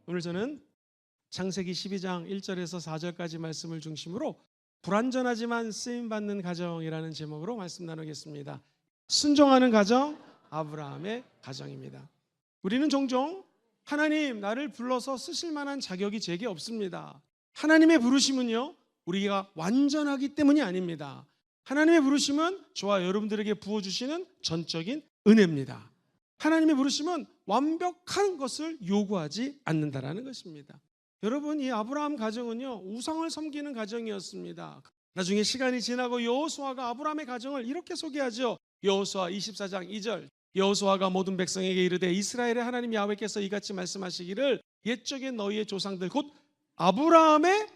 오늘 저는 창세기 12장 1절에서 4절까지 말씀을 중심으로 불완전하지만 쓰임받는 가정이라는 제목으로 말씀 나누겠습니다. 순종하는 가정, 아브라함의 가정입니다. 우리는 종종 하나님 나를 불러서 쓰실 만한 자격이 제게 없습니다. 하나님의 부르심은요, 우리가 완전하기 때문이 아닙니다. 하나님의 부르심은 저와 여러분들에게 부어주시는 전적인 은혜입니다. 하나님의 부르심은 완벽한 것을 요구하지 않는다라는 것입니다. 여러분, 이 아브라함 가정은요, 우상을 섬기는 가정이었습니다. 나중에 시간이 지나고 여호수아가 아브라함의 가정을 이렇게 소개하죠. 여호수아 24장 2절, 여호수아가 모든 백성에게 이르되 이스라엘의 하나님 야훼께서 이같이 말씀하시기를 옛적에 너희의 조상들 곧 아브라함의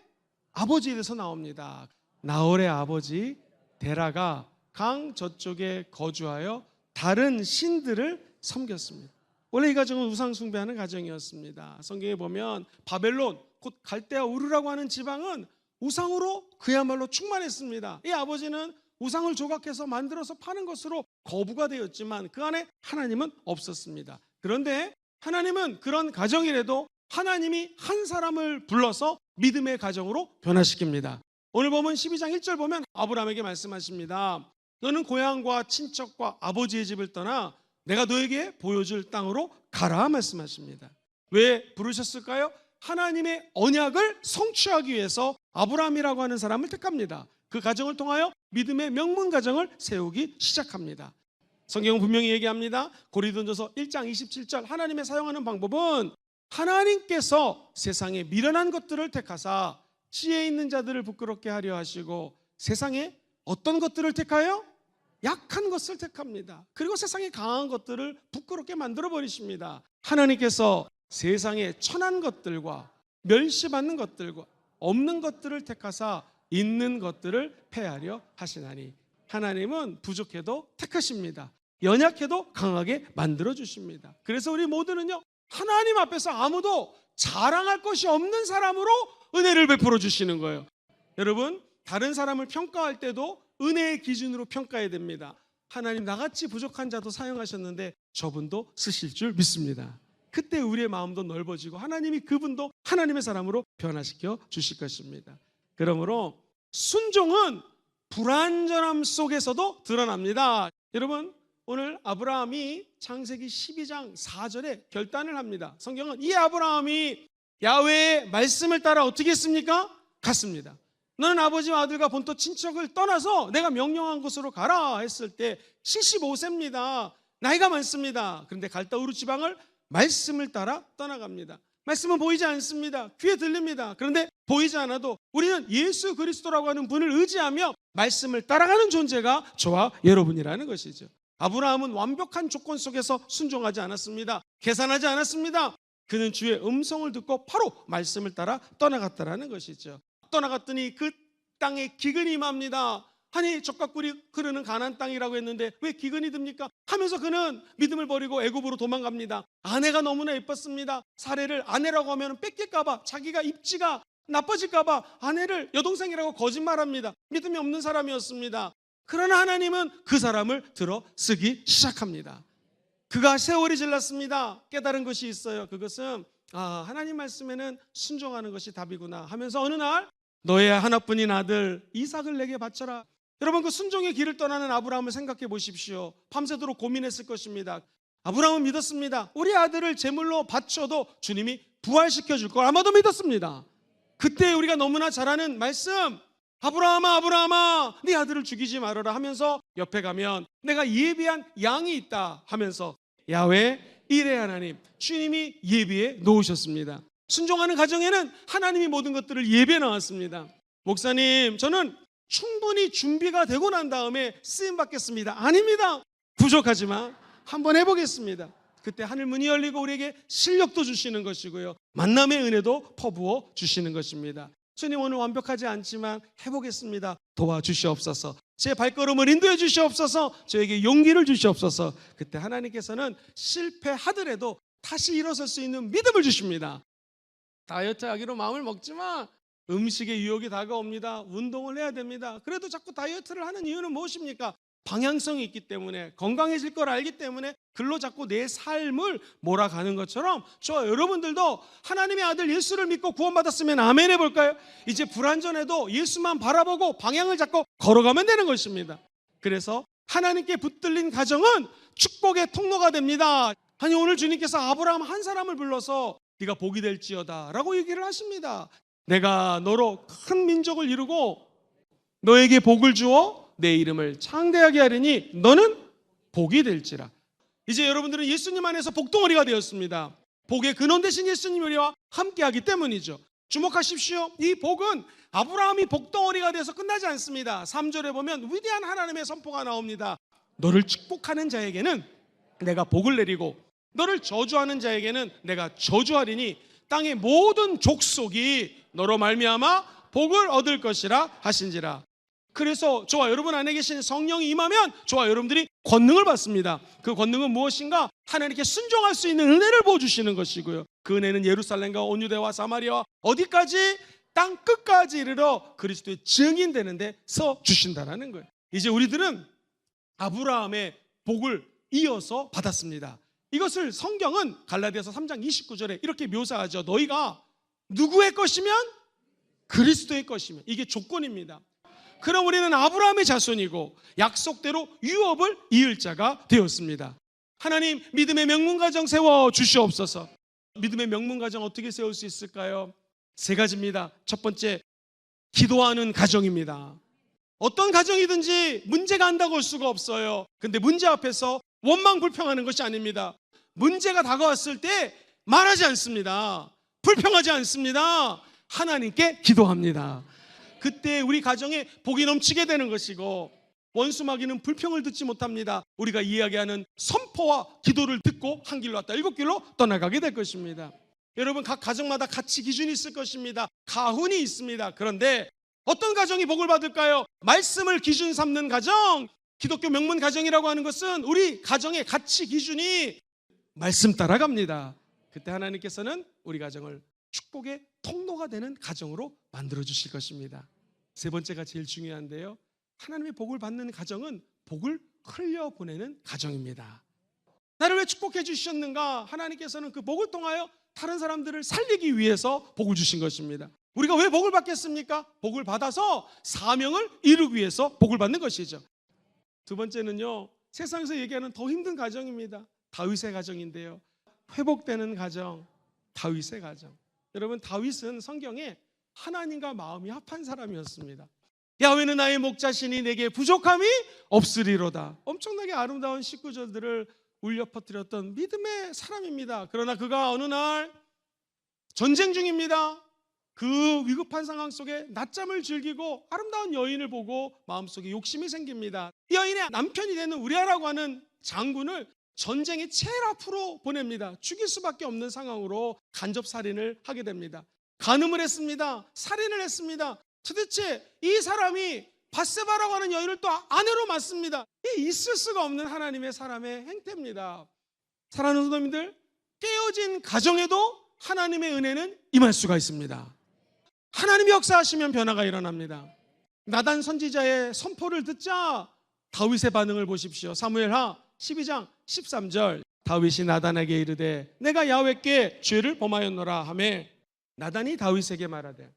아버지에 대해서 나옵니다. 나홀의 아버지 데라가 강 저쪽에 거주하여 다른 신들을 섬겼습니다. 원래 이 가정은 우상 숭배하는 가정이었습니다. 성경에 보면 바벨론 곧 갈대아 우르라고 하는 지방은 우상으로 그야말로 충만했습니다. 이 아버지는 우상을 조각해서 만들어서 파는 것으로 거부가 되었지만 그 안에 하나님은 없었습니다. 그런데 하나님은 그런 가정이라도 하나님이 한 사람을 불러서 믿음의 가정으로 변화시킵니다. 오늘 보면 12장 1절 보면 아브라함에게 말씀하십니다. 너는 고향과 친척과 아버지의 집을 떠나 내가 너에게 보여줄 땅으로 가라 말씀하십니다. 왜 부르셨을까요? 하나님의 언약을 성취하기 위해서 아브라함이라고 하는 사람을 택합니다. 그 가정을 통하여 믿음의 명문 가정을 세우기 시작합니다. 성경은 분명히 얘기합니다. 고린도전서 1장 27절 하나님의 사용하는 방법은 하나님께서 세상에 미련한 것들을 택하사 지혜 있는 자들을 부끄럽게 하려 하시고 세상에 어떤 것들을 택하여? 약한 것을 택합니다. 그리고 세상에 강한 것들을 부끄럽게 만들어 버리십니다. 하나님께서 세상에 천한 것들과 멸시받는 것들과 없는 것들을 택하사 있는 것들을 폐하려 하시나니 하나님은 부족해도 택하십니다. 연약해도 강하게 만들어 주십니다. 그래서 우리 모두는요, 하나님 앞에서 아무도 자랑할 것이 없는 사람으로 은혜를 베풀어 주시는 거예요. 여러분, 다른 사람을 평가할 때도 은혜의 기준으로 평가해야 됩니다. 하나님 나같이 부족한 자도 사용하셨는데 저분도 쓰실 줄 믿습니다. 그때 우리의 마음도 넓어지고 하나님이 그분도 하나님의 사람으로 변화시켜 주실 것입니다. 그러므로 순종은 불완전함 속에서도 드러납니다. 여러분, 오늘 아브라함이 창세기 12장 4절에 결단을 합니다. 성경은 이 아브라함이 야훼의 말씀을 따라 어떻게 했습니까? 갔습니다. 너는 아버지와 아들과 본토 친척을 떠나서 내가 명령한 곳으로 가라 했을 때 75세입니다. 나이가 많습니다. 그런데 갈대우르 지방을 말씀을 따라 떠나갑니다. 말씀은 보이지 않습니다. 귀에 들립니다. 그런데 보이지 않아도 우리는 예수 그리스도라고 하는 분을 의지하며 말씀을 따라가는 존재가 저와 여러분이라는 것이죠. 아브라함은 완벽한 조건 속에서 순종하지 않았습니다. 계산하지 않았습니다. 그는 주의 음성을 듣고 바로 말씀을 따라 떠나갔다라는 것이죠. 떠나갔더니 그 땅에 기근이 임합니다. 아니, 젖과 꿀이 흐르는 가나안 땅이라고 했는데 왜 기근이 듭니까? 하면서 그는 믿음을 버리고 애굽으로 도망갑니다. 아내가 너무나 예뻤습니다. 사례를 아내라고 하면 뺏길까 봐, 자기가 입지가 나빠질까 봐 아내를 여동생이라고 거짓말합니다. 믿음이 없는 사람이었습니다. 그러나 하나님은 그 사람을 들어 쓰기 시작합니다. 그가 세월이 질렀습니다. 깨달은 것이 있어요. 그것은 하나님 말씀에는 순종하는 것이 답이구나 하면서 어느 날 너의 하나뿐인 아들 이삭을 내게 바쳐라. 여러분, 그 순종의 길을 떠나는 아브라함을 생각해 보십시오. 밤새도록 고민했을 것입니다. 아브라함은 믿었습니다. 우리 아들을 제물로 바쳐도 주님이 부활시켜 줄 걸 아마도 믿었습니다. 그때 우리가 너무나 잘 아는 말씀, 아브라함아 아브라함아 네 아들을 죽이지 말아라 하면서 옆에 가면 내가 예비한 양이 있다 하면서 야훼 일의 하나님 주님이 예비해 놓으셨습니다. 순종하는 가정에는 하나님이 모든 것들을 예비해 놓았습니다. 목사님, 저는 충분히 준비가 되고 난 다음에 쓰임 받겠습니다. 아닙니다. 부족하지만 한번 해보겠습니다. 그때 하늘 문이 열리고 우리에게 실력도 주시는 것이고요, 만남의 은혜도 퍼부어 주시는 것입니다. 주님, 오늘 완벽하지 않지만 해보겠습니다. 도와주시옵소서. 제 발걸음을 인도해 주시옵소서. 저에게 용기를 주시옵소서. 그때 하나님께서는 실패하더라도 다시 일어설 수 있는 믿음을 주십니다. 다이어트 하기로 마음을 먹지만 음식의 유혹이 다가옵니다. 운동을 해야 됩니다. 그래도 자꾸 다이어트를 하는 이유는 무엇입니까? 방향성이 있기 때문에, 건강해질 걸 알기 때문에 글로 자꾸 내 삶을 몰아가는 것처럼 저와 여러분들도 하나님의 아들 예수를 믿고 구원받았으면 아멘 해볼까요? 이제 불완전해도 예수만 바라보고 방향을 잡고 걸어가면 되는 것입니다. 그래서 하나님께 붙들린 가정은 축복의 통로가 됩니다. 아니, 오늘 주님께서 아브라함 한 사람을 불러서 네가 복이 될지어다 라고 얘기를 하십니다. 내가 너로 큰 민족을 이루고 너에게 복을 주어 내 이름을 창대하게 하리니 너는 복이 될지라. 이제 여러분들은 예수님 안에서 복덩어리가 되었습니다. 복의 근원 되신 예수님 우리와 함께하기 때문이죠. 주목하십시오. 이 복은 아브라함이 복덩어리가 돼서 끝나지 않습니다. 3절에 보면 위대한 하나님의 선포가 나옵니다. 너를 축복하는 자에게는 내가 복을 내리고 너를 저주하는 자에게는 내가 저주하리니 땅의 모든 족속이 너로 말미암아 복을 얻을 것이라 하신지라. 그래서 저와 여러분 안에 계신 성령이 임하면 저와 여러분들이 권능을 받습니다. 그 권능은 무엇인가? 하나님께 순종할 수 있는 은혜를 부어주시는 것이고요. 그 은혜는 예루살렘과 온 유대와 사마리아와 어디까지? 땅 끝까지 이르러 그리스도의 증인되는 데서 주신다라는 거예요. 이제 우리들은 아브라함의 복을 이어서 받았습니다. 이것을 성경은 갈라디아서 3장 29절에 이렇게 묘사하죠. 너희가 누구의 것이면? 그리스도의 것이면. 이게 조건입니다. 그럼 우리는 아브라함의 자손이고 약속대로 유업을 이을 자가 되었습니다. 하나님, 믿음의 명문가정 세워 주시옵소서. 믿음의 명문가정 어떻게 세울 수 있을까요? 3가지입니다. 첫 번째, 기도하는 가정입니다. 어떤 가정이든지 문제가 안 다가올 수가 없어요. 근데 문제 앞에서 원망 불평하는 것이 아닙니다. 문제가 다가왔을 때 말하지 않습니다. 불평하지 않습니다. 하나님께 기도합니다. 그때 우리 가정에 복이 넘치게 되는 것이고 원수 마귀는 불평을 듣지 못합니다. 우리가 이야기하는 선포와 기도를 듣고 한 길로 왔다 7길로 떠나가게 될 것입니다. 여러분, 각 가정마다 가치 기준이 있을 것입니다. 가훈이 있습니다. 그런데 어떤 가정이 복을 받을까요? 말씀을 기준 삼는 가정, 기독교 명문 가정이라고 하는 것은 우리 가정의 가치 기준이 말씀 따라갑니다. 그때 하나님께서는 우리 가정을 축복의 통로가 되는 가정으로 만들어 주실 것입니다. 3번째가 제일 중요한데요. 하나님의 복을 받는 가정은 복을 흘려보내는 가정입니다. 나를 왜 축복해 주셨는가? 하나님께서는 그 복을 통하여 다른 사람들을 살리기 위해서 복을 주신 것입니다. 우리가 왜 복을 받겠습니까? 복을 받아서 사명을 이루기 위해서 복을 받는 것이죠. 2번째는요, 세상에서 얘기하는 더 힘든 가정입니다. 다윗의 가정인데요. 회복되는 가정, 다윗의 가정. 여러분, 다윗은 성경에 하나님과 마음이 합한 사람이었습니다. 야훼는 나의 목자시니 내게 부족함이 없으리로다. 엄청나게 아름다운 19절들을 울려 퍼뜨렸던 믿음의 사람입니다. 그러나 그가 어느 날 전쟁 중입니다. 그 위급한 상황 속에 낮잠을 즐기고 아름다운 여인을 보고 마음속에 욕심이 생깁니다. 이 여인의 남편이 되는 우리아라고 하는 장군을 전쟁의 제일 앞으로 보냅니다. 죽일 수밖에 없는 상황으로 간접살인을 하게 됩니다. 간음을 했습니다. 살인을 했습니다. 도대체 이 사람이 밧세바라고 하는 여인을 또 아내로 맞습니다. 이 있을 수가 없는 하나님의 사람의 행태입니다. 사랑하는 성도님들, 깨어진 가정에도 하나님의 은혜는 임할 수가 있습니다. 하나님이 역사하시면 변화가 일어납니다. 나단 선지자의 선포를 듣자 다윗의 반응을 보십시오. 사무엘하 12장 13절, 다윗이 나단에게 이르되 내가 야훼께 죄를 범하였노라 하매 나단이 다윗에게 말하되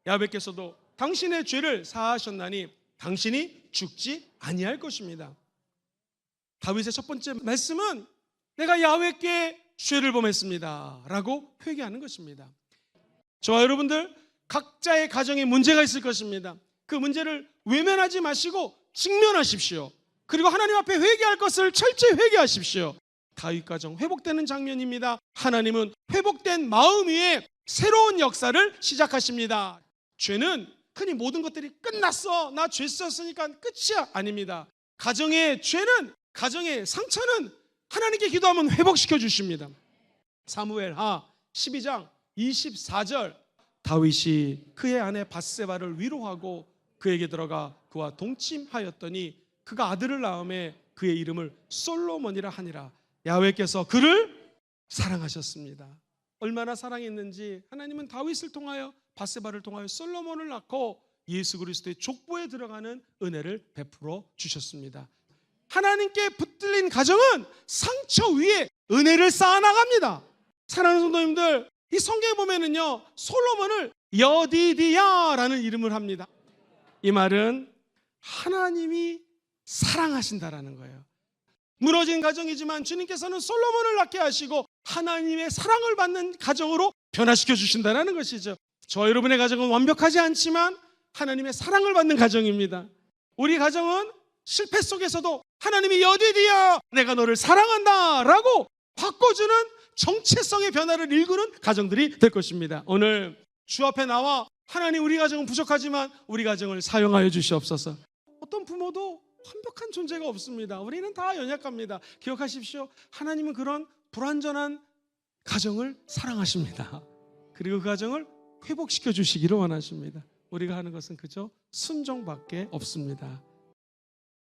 야훼께서도 당신의 죄를 사하셨나니 당신이 죽지 아니할 것입니다. 다윗의 첫 번째 말씀은 내가 야훼께 죄를 범했습니다 라고 회개하는 것입니다. 저와 여러분들 각자의 가정에 문제가 있을 것입니다. 그 문제를 외면하지 마시고 직면하십시오. 그리고 하나님 앞에 회개할 것을 철저히 회개하십시오. 다윗 가정 회복되는 장면입니다. 하나님은 회복된 마음 위에 새로운 역사를 시작하십니다. 죄는 흔히 모든 것들이 끝났어, 나 죄 썼으니까 끝이야, 아닙니다. 가정의 죄는, 가정의 상처는 하나님께 기도하면 회복시켜 주십니다. 사무엘하 12장 24절, 다윗이 그의 아내 밧세바를 위로하고 그에게 들어가 그와 동침하였더니 그가 아들을 낳음에 그의 이름을 솔로몬이라 하니라. 야훼께서 그를 사랑하셨습니다. 얼마나 사랑했는지 하나님은 다윗을 통하여 밧세바를 통하여 솔로몬을 낳고 예수 그리스도의 족보에 들어가는 은혜를 베풀어 주셨습니다. 하나님께 붙들린 가정은 상처 위에 은혜를 쌓아나갑니다. 사랑하는 성도님들, 이 성경에 보면은요, 솔로몬을 여디디야라는 이름을 합니다. 이 말은 하나님이 사랑하신다라는 거예요. 무너진 가정이지만 주님께서는 솔로몬을 낳게 하시고 하나님의 사랑을 받는 가정으로 변화시켜 주신다는 것이죠. 저 여러분의 가정은 완벽하지 않지만 하나님의 사랑을 받는 가정입니다. 우리 가정은 실패 속에서도 하나님이 여디디야, 내가 너를 사랑한다 라고 바꿔주는 정체성의 변화를 일구는 가정들이 될 것입니다. 오늘 주 앞에 나와 하나님, 우리 가정은 부족하지만 우리 가정을 사용하여 주시옵소서. 어떤 부모도 완벽한 존재가 없습니다. 우리는 다 연약합니다. 기억하십시오. 하나님은 그런 불완전한 가정을 사랑하십니다. 그리고 그 가정을 회복시켜 주시기를 원하십니다. 우리가 하는 것은 그저 순종밖에 없습니다.